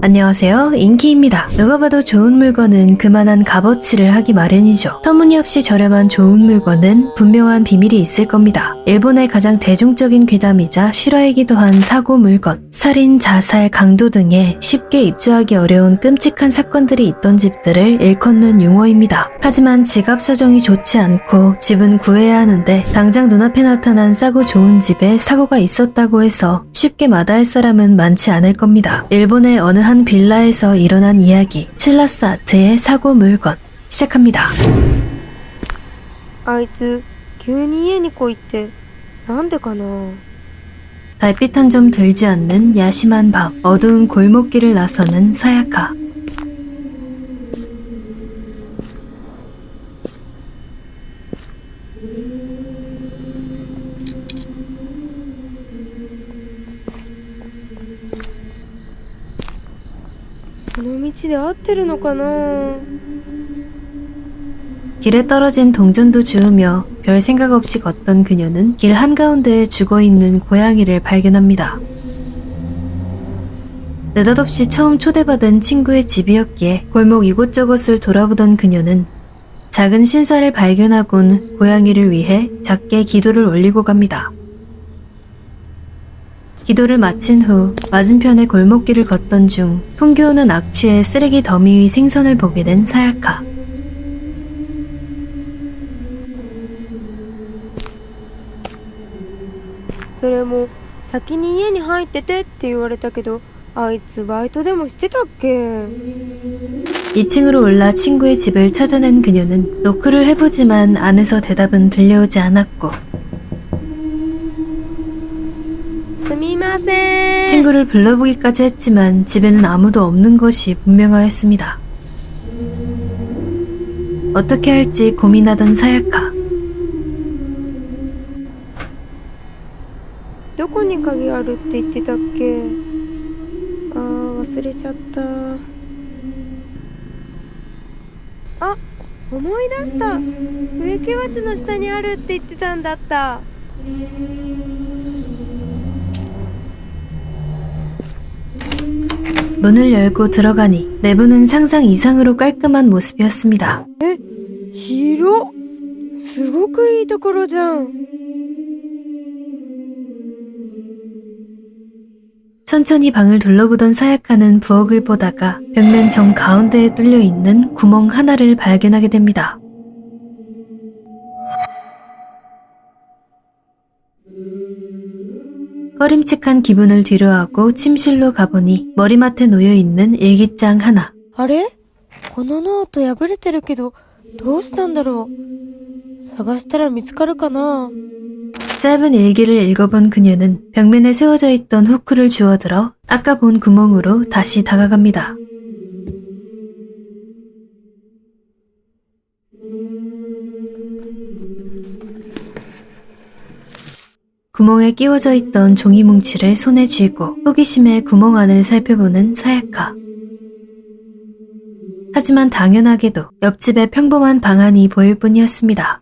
안녕하세요, 인키입니다. 누가 봐도 좋은 물건은 그만한 값어치를 하기 마련이죠. 터무니없이 저렴한 좋은 물건은 분명한 비밀이 있을 겁니다. 일본의 가장 대중적인 괴담이자 실화이기도 한 사고 물건, 살인, 자살, 강도 등의 쉽게 입주하기 어려운 끔찍한 사건들이 있던 집들을 일컫는 용어입니다. 하지만 지갑 사정이 좋지 않고 집은 구해야 하는데 당장 눈앞에 나타난 싸고 좋은 집에 사고가 있었다고 해서 쉽게 마다할 사람은 많지 않을 겁니다. 일본의 어느 한 빌라에서 일어난 이야기, 칠라스 아트의 사고 물건, 시작합니다. あいつ急に家に来いってなんでかな。 달빛 한 점 들지 않는 야심한 밤, 어두운 골목길을 나서는 사야카.この道で合ってるのかな。 길에 떨어진 동전도 주우며 별 생각 없이 걷던 그녀는 길 한가운데에 죽어있는 고양이를 발견합니다. 느닷없이 처음 초대받은 친구의 집이었기에 골목 이곳저곳을 돌아보던 그녀는 작은 신사를 발견하곤 고양이를 위해 작게 기도를 올리고 갑니다. 기도를 마친 후 맞은편의 골목길을 걷던 중 풍겨오는 악취의 쓰레기 더미 위 생선을 보게 된 사야카. それも先に家に入っててって言われたけど、あいつバイトでもしてたっけ。 2층으로 올라 친구의 집을 찾아낸 그녀는 노크를 해보지만 안에서 대답은 들려오지 않았고 すみません。 친구를 불러보기까지 했지만 집에는 아무도 없는 것이 분명하였습니다. 어떻게 할지 고민하던 사야카. どこに鍵あるって言ってたっけ。あー忘れちゃった。あ、思い出した。植木鉢の下にあるって言ってたんだった。 문을 열고 들어가니 내부는 상상 이상으로 깔끔한 모습이었습니다. 広っ。すごくいいところじゃん。 천천히 방을 둘러보던 사야카는 부엌을 보다가 벽면 정 가운데에 뚫려 있는 구멍 하나를 발견하게 됩니다. 꺼림칙한 기분을 뒤로하고 침실로 가보니 머리맡에 놓여있는 일기장 하나. あれ？このノート破れてるけどどうしたんだろう。探したら見つかるかな。 짧은 일기를 읽어본 그녀는 벽면에 세워져 있던 후크를 주워들어 아까 본 구멍으로 다시 다가갑니다. 구멍에 끼워져 있던 종이 뭉치를 손에 쥐고 호기심에 구멍 안을 살펴보는 사야카. 하지만 당연하게도 옆집의 평범한 방 안이 보일 뿐이었습니다.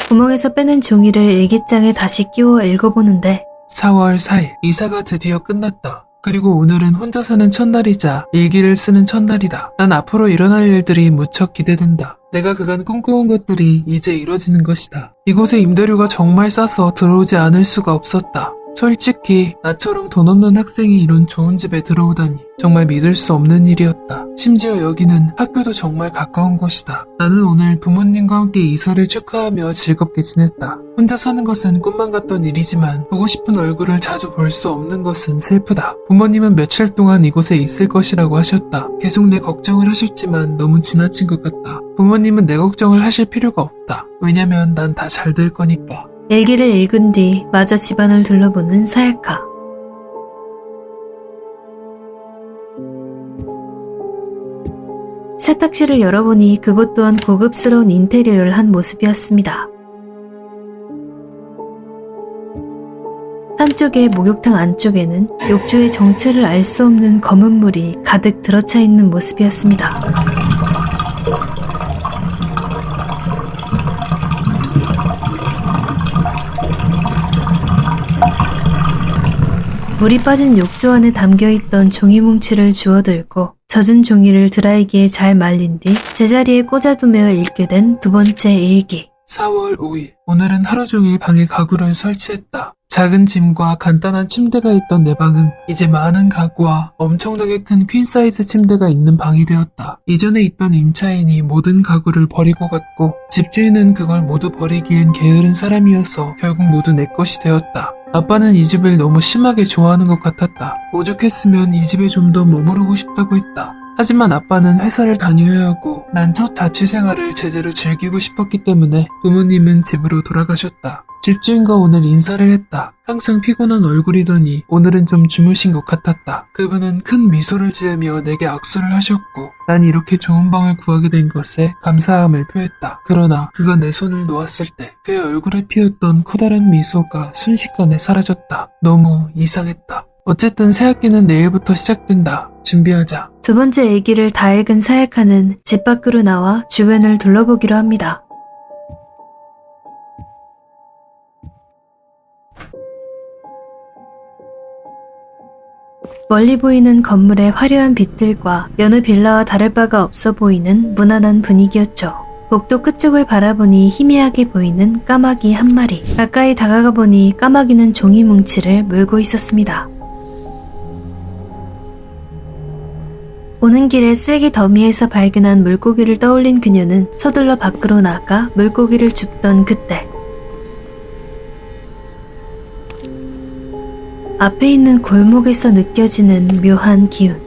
구멍에서 빼낸 종이를 일기장에 다시 끼워 읽어보는데 4월 4일 이사가 드디어 끝났다. 그리고 오늘은 혼자 사는 첫날이자 일기를 쓰는 첫날이다. 난 앞으로 일어날 일들이 무척 기대된다. 내가 그간 꿈꿔온 것들이 이제 이뤄지는 것이다. 이곳에 임대료가 정말 싸서 들어오지 않을 수가 없었다. 솔직히 나처럼 돈 없는 학생이 이런 좋은 집에 들어오다니 정말 믿을 수 없는 일이었다. 심지어 여기는 학교도 정말 가까운 곳이다. 나는 오늘 부모님과 함께 이사를 축하하며 즐겁게 지냈다. 혼자 사는 것은 꿈만 같던 일이지만 보고 싶은 얼굴을 자주 볼 수 없는 것은 슬프다. 부모님은 며칠 동안 이곳에 있을 것이라고 하셨다. 계속 내 걱정을 하셨지만 너무 지나친 것 같다. 부모님은 내 걱정을 하실 필요가 없다. 왜냐면 난 다 잘 될 거니까. 일기를 읽은 뒤 마저 집안을 둘러보는 사야카. 세탁실을 열어보니 그곳 또한 고급스러운 인테리어를 한 모습이었습니다. 한쪽에 목욕탕 안쪽에는 욕조의 정체를 알 수 없는 검은 물이 가득 들어차 있는 모습이었습니다. 물이 빠진 욕조 안에 담겨있던 종이 뭉치를 주워들고 젖은 종이를 드라이기에 잘 말린 뒤 제자리에 꽂아두며 읽게 된 두 번째 일기. 4월 5일. 오늘은 하루 종일 방에 가구를 설치했다. 작은 짐과 간단한 침대가 있던 내 방은 이제 많은 가구와 엄청나게 큰 퀸 사이즈 침대가 있는 방이 되었다. 이전에 있던 임차인이 모든 가구를 버리고 갔고 집주인은 그걸 모두 버리기엔 게으른 사람이어서 결국 모두 내 것이 되었다. 아빠는 이 집을 너무 심하게 좋아하는 것 같았다. 오죽했으면 이 집에 좀 더 머무르고 싶다고 했다. 하지만 아빠는 회사를 다녀야 하고 난 첫 자취생활을 제대로 즐기고 싶었기 때문에 부모님은 집으로 돌아가셨다. 집주인과 오늘 인사를 했다. 항상 피곤한 얼굴이더니 오늘은 좀 주무신 것 같았다. 그분은 큰 미소를 지으며 내게 악수를 하셨고 난 이렇게 좋은 방을 구하게 된 것에 감사함을 표했다. 그러나 그가 내 손을 놓았을 때 그의 얼굴에 피었던 커다란 미소가 순식간에 사라졌다. 너무 이상했다. 어쨌든 새학기는 내일부터 시작된다. 준비하자. 두 번째 일기를 다 읽은 사야카는 집 밖으로 나와 주변을 둘러보기로 합니다. 멀리 보이는 건물의 화려한 빛들과 여느 빌라와 다를 바가 없어 보이는 무난한 분위기였죠. 복도 끝쪽을 바라보니 희미하게 보이는 까마귀 한 마리. 가까이 다가가 보니 까마귀는 종이 뭉치를 물고 있었습니다. 오는 길에 쓰레기 더미에서 발견한 물고기를 떠올린 그녀는 서둘러 밖으로 나가 물고기를 줍던 그때 앞에 있는 골목에서 느껴지는 묘한 기운.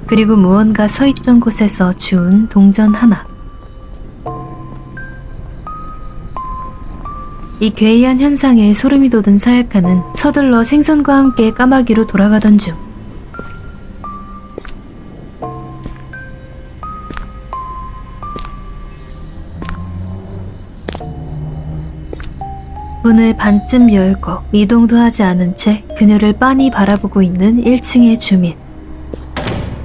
그리고 무언가 서 있던 곳에서 주운 동전 하나. 이 괴이한 현상에 소름이 돋은 사야카는 서둘러 생선과 함께 까마귀로 돌아가던 중 문을 반쯤 열고 이동도 하지 않은 채 그녀를 빤히 바라보고 있는 1층의 주민.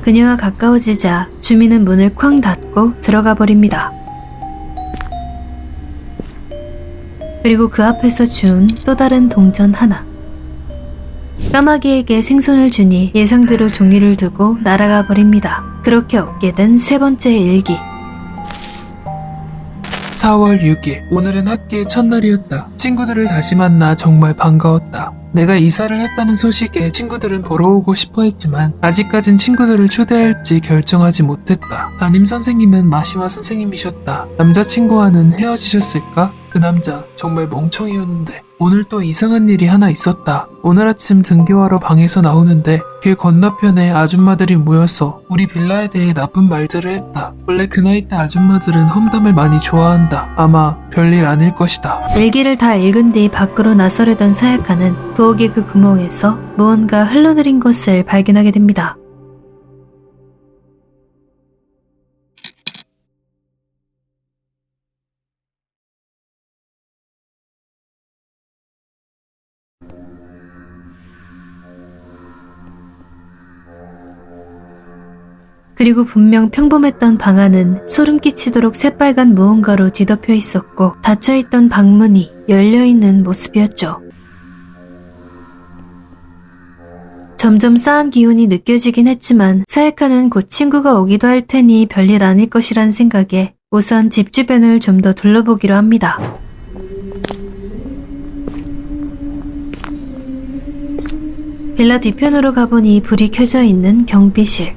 그녀와 가까워지자 주민은 문을 쾅 닫고 들어가 버립니다. 그리고 그 앞에서 주운 또 다른 동전 하나. 까마귀에게 생선을 주니 예상대로 종이를 두고 날아가 버립니다. 그렇게 얻게 된 세 번째 일기. 4월 6일. 오늘은 학기의 첫날이었다. 친구들을 다시 만나 정말 반가웠다. 내가 이사를 했다는 소식에 친구들은 보러 오고 싶어 했지만 아직까진 친구들을 초대할지 결정하지 못했다. 담임 선생님은 마시마 선생님이셨다. 남자친구와는 헤어지셨을까? 그 남자 정말 멍청이였는데 오늘 또 이상한 일이 하나 있었다. 오늘 아침 등교하러 방에서 나오는데 길 건너편에 아줌마들이 모여서 우리 빌라에 대해 나쁜 말들을 했다. 원래 그 나이 때 아줌마들은 험담을 많이 좋아한다. 아마 별일 아닐 것이다. 일기를 다 읽은 뒤 밖으로 나서려던 사야카는 부엌의 그 구멍에서 무언가 흘러내린 것을 발견하게 됩니다. 그리고 분명 평범했던 방 안은 소름 끼치도록 새빨간 무언가로 뒤덮여 있었고 닫혀있던 방문이 열려있는 모습이었죠. 점점 싸한 기운이 느껴지긴 했지만 사야카는 곧 친구가 오기도 할 테니 별일 아닐 것이란 생각에 우선 집 주변을 좀 더 둘러보기로 합니다. 빌라 뒤편으로 가보니 불이 켜져 있는 경비실.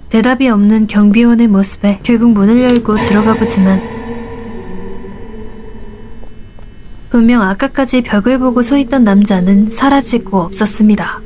대답이 없는 경비원의 모습에 결국 문을 열고 들어가 보지만 분명 아까까지 벽을 보고 서 있던 남자는 사라지고 없었습니다.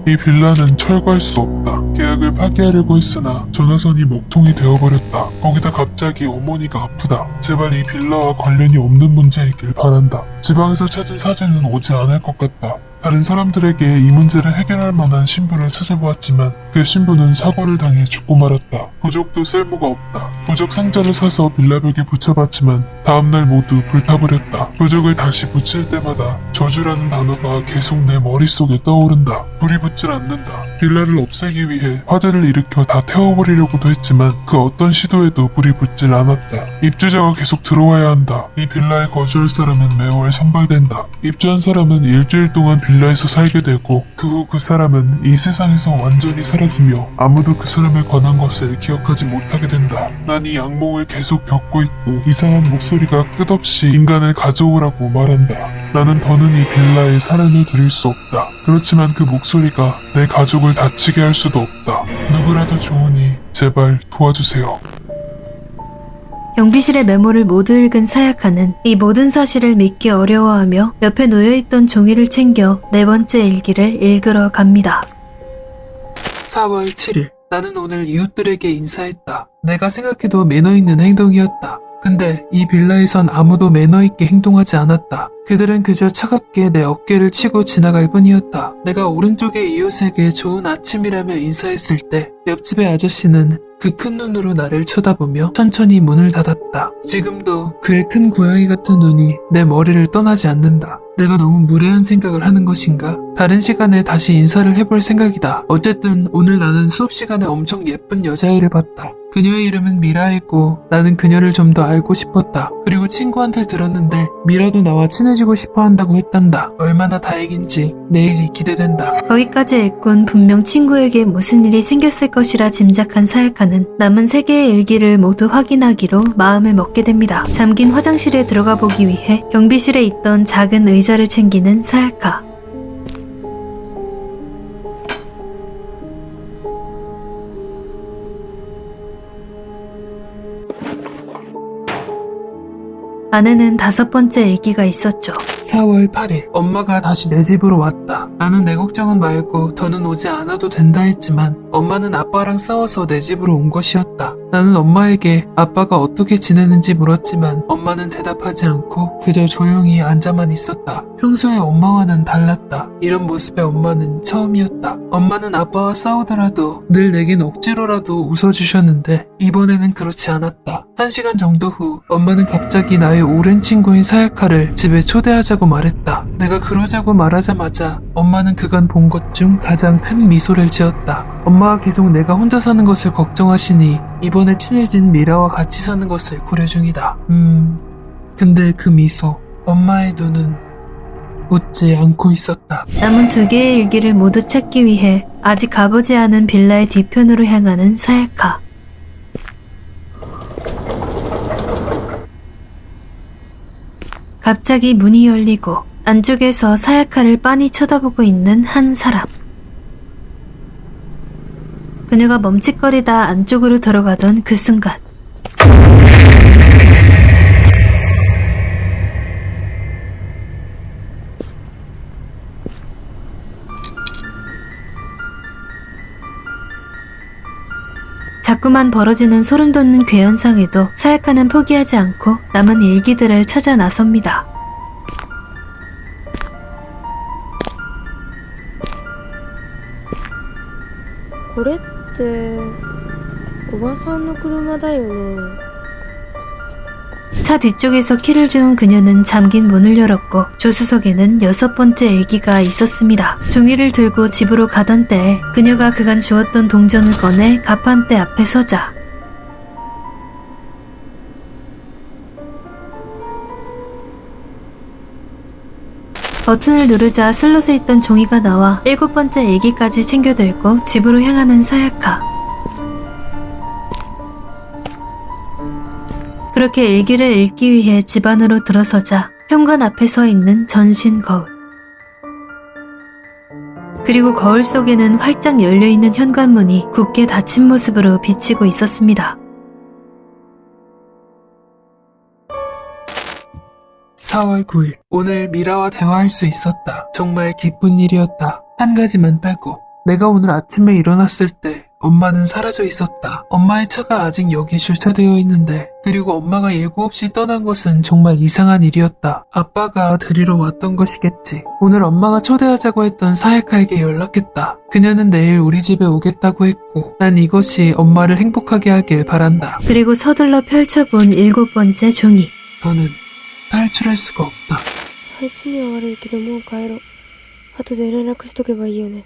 이 빌라는 철거할 수 없다. 계약을 파기하려고 했으나 전화선이 먹통이 되어버렸다. 거기다 갑자기 어머니가 아프다. 제발 이 빌라와 관련이 없는 문제이길 바란다. 지방에서 찾은 사제는 오지 않을 것 같다. 다른 사람들에게 이 문제를 해결할 만한 신부를 찾아보았지만 그 신부는 사고를 당해 죽고 말았다. 부적도 쓸모가 없다. 부적 상자를 사서 빌라벽에 붙여봤지만 다음날 모두 불타버렸다. 부적을 다시 붙일 때마다 저주라는 단어가 계속 내 머릿속에 떠오른다. 불이 붙질 않는다. 빌라를 없애기 위해 화재를 일으켜 다 태워버리려고도 했지만 그 어떤 시도에도 불이 붙질 않았다. 입주자가 계속 들어와야 한다. 이 빌라에 거주할 사람은 매월 선발된다. 입주한 사람은 일주일 동안 빌라에서 살게 되고 그 후 그 사람은 이 세상에서 완전히 사라지며 아무도 그 사람에 관한 것을 기억하지 못하게 된다. 난 이 악몽을 계속 겪고 있고 이상한 목소리가 끝없이 인간을 가져오라고 말한다. 나는 더는 이 빌라에 사람을 들일 수 없다. 그렇지만 그 목소리가 내 가족을 다치게 할 수도 없다. 누구라도 좋으니 제발 도와주세요. 경비실의 메모를 모두 읽은 사야카는 이 모든 사실을 믿기 어려워하며 옆에 놓여있던 종이를 챙겨 네 번째 일기를 읽으러 갑니다. 4월 7일. 나는 오늘 이웃들에게 인사했다. 내가 생각해도 매너 있는 행동이었다. 근데 이 빌라에선 아무도 매너 있게 행동하지 않았다. 그들은 그저 차갑게 내 어깨를 치고 지나갈 뿐이었다. 내가 오른쪽의 이웃에게 좋은 아침이라며 인사했을 때 옆집의 아저씨는 그 큰 눈으로 나를 쳐다보며 천천히 문을 닫았다. 지금도 그의 큰 고양이 같은 눈이 내 머리를 떠나지 않는다. 내가 너무 무례한 생각을 하는 것인가? 다른 시간에 다시 인사를 해볼 생각이다. 어쨌든 오늘 나는 수업 시간에 엄청 예쁜 여자애를 봤다. 그녀의 이름은 미라이고 나는 그녀를 좀 더 알고 싶었다. 그리고 친구한테 들었는데 미라도 나와 친해지고 싶어 한다고 했단다. 얼마나 다행인지 내일이 기대된다. 거기까지 읽곤 분명 친구에게 무슨 일이 생겼을 것이라 짐작한 사야카는 남은 3개의 일기를 모두 확인하기로 마음을 먹게 됩니다. 잠긴 화장실에 들어가 보기 위해 경비실에 있던 작은 의자를 챙기는 사야카. 안에는 5번째 일기가 있었죠. 4월 8일. 엄마가 다시 내 집으로 왔다. 나는 내 걱정은 말고 더는 오지 않아도 된다 했지만 엄마는 아빠랑 싸워서 내 집으로 온 것이었다. 나는 엄마에게 아빠가 어떻게 지내는지 물었지만 엄마는 대답하지 않고 그저 조용히 앉아만 있었다. 평소에 엄마와는 달랐다. 이런 모습의 엄마는 처음이었다. 엄마는 아빠와 싸우더라도 늘 내겐 억지로라도 웃어주셨는데 이번에는 그렇지 않았다. 1시간 정도 후 엄마는 갑자기 나의 오랜 친구인 사야카를 집에 초대하자고 말했다. 내가 그러자고 말하자마자 엄마는 그간 본 것 중 가장 큰 미소를 지었다. 엄마가 계속 내가 혼자 사는 것을 걱정하시니 이번에 친해진 미라와 같이 사는 것을 고려 중이다. 근데 그 미소, 엄마의 눈은 웃지 않고 있었다. 남은 2개의 일기를 모두 찾기 위해 아직 가보지 않은 빌라의 뒤편으로 향하는 사야카. 갑자기 문이 열리고 안쪽에서 사야카를 빤히 쳐다보고 있는 한 사람. 그녀가 멈칫거리다 안쪽으로 들어가던 그 순간 자꾸만 벌어지는 소름 돋는 괴현상에도 사야카는 포기하지 않고 남은 일기들을 찾아 나섭니다. 차 뒤쪽에서 키를 주운 그녀는 잠긴 문을 열었고 조수석에는 6번째 일기가 있었습니다. 종이를 들고 집으로 가던 때에 그녀가 그간 주웠던 동전을 꺼내 가판대 앞에 서자 버튼을 누르자 슬롯에 있던 종이가 나와 7번째 일기까지 챙겨 들고 집으로 향하는 사야카. 그렇게 일기를 읽기 위해 집 안으로 들어서자 현관 앞에 서 있는 전신 거울. 그리고 거울 속에는 활짝 열려있는 현관문이 굳게 닫힌 모습으로 비치고 있었습니다. 4월 9일 오늘 미라와 대화할 수 있었다. 정말 기쁜 일이었다. 한 가지만 빼고 내가 오늘 아침에 일어났을 때 엄마는 사라져 있었다. 엄마의 차가 아직 여기 주차되어 있는데 그리고 엄마가 예고 없이 떠난 것은 정말 이상한 일이었다. 아빠가 데리러 왔던 것이겠지. 오늘 엄마가 초대하자고 했던 사야카에게 연락했다. 그녀는 내일 우리 집에 오겠다고 했고 난 이것이 엄마를 행복하게 하길 바란다. 그리고 서둘러 펼쳐본 7번째 종이. 너는 탈출할 수가 없다. あいつには悪いけどもう帰ろう。後で連絡しとけばいいよね。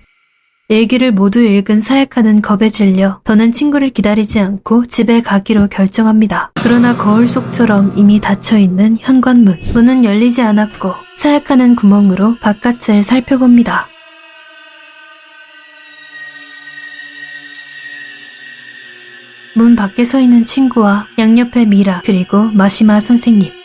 일기를 모두 읽은 사야카는 겁에 질려 더는 친구를 기다리지 않고 집에 가기로 결정합니다. 그러나 거울 속처럼 이미 닫혀있는 현관문. 문은 열리지 않았고 사야카는 구멍으로 바깥을 살펴봅니다. 문 밖에 서 있는 친구와 양옆에 미라 그리고 마시마 선생님.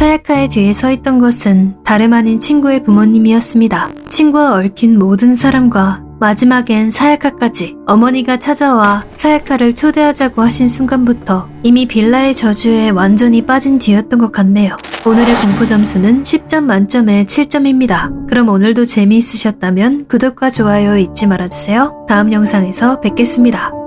사야카의 뒤에 서 있던 것은 다름 아닌 친구의 부모님이었습니다. 친구와 얽힌 모든 사람과 마지막엔 사야카까지 어머니가 찾아와 사야카를 초대하자고 하신 순간부터 이미 빌라의 저주에 완전히 빠진 뒤였던 것 같네요. 오늘의 공포 점수는 10점 만점에 7점입니다. 그럼 오늘도 재미있으셨다면 구독과 좋아요 잊지 말아주세요. 다음 영상에서 뵙겠습니다.